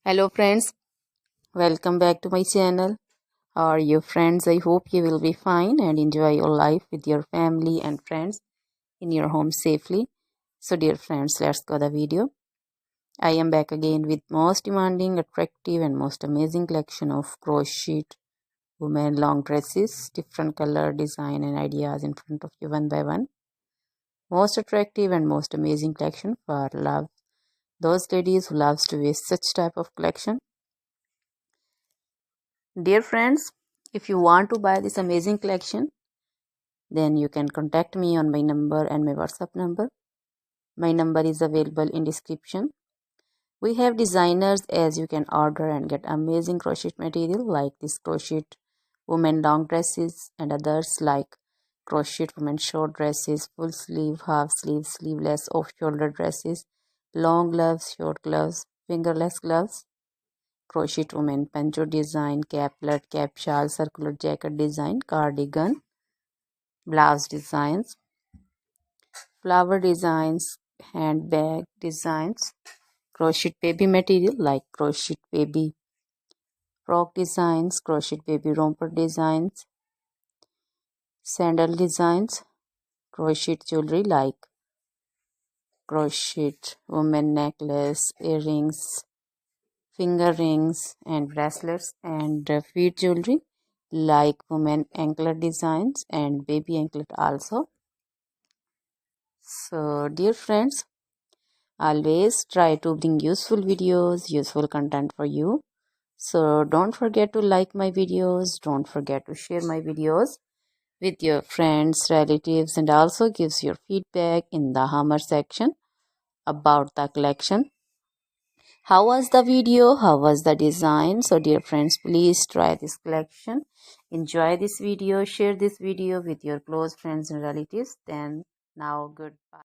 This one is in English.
Hello friends, welcome back to my channel. How are you friends? I hope you will be fine and enjoy your life with your family and friends in your home safely. So dear friends, let's go the video. I am back again with most demanding, attractive and most amazing collection of crochet women long dresses, different color, design and ideas in front of you one by one. Most attractive and most amazing collection for love. Those ladies who loves to wear such type of collection. Dear friends, if you want to buy this amazing collection, then you can contact me on my number and my WhatsApp number. My number is available in description. We have designers as you can order and get amazing crochet material like this crochet women long dresses and others like crochet women short dresses, full sleeve, half sleeve, sleeveless, off shoulder dresses, long gloves, short gloves, fingerless gloves, crochet women poncho design, caplet, cap shawl, circular jacket design, cardigan, blouse designs, flower designs, handbag designs, crochet baby material like crochet baby frock designs, crochet baby romper designs, sandal designs, crochet jewelry like crochet woman necklace, earrings, finger rings and bracelets, and feet jewelry like women anklet designs and baby anklet also. So dear friends, always try to bring useful videos, useful content for you. So don't forget to like my videos, don't forget to share my videos with your friends, relatives, and also gives your feedback in the hammer section about the collection. How was the video? How was the design? So dear friends, please try this collection. Enjoy this video, share this video with your close friends and relatives. Then now goodbye.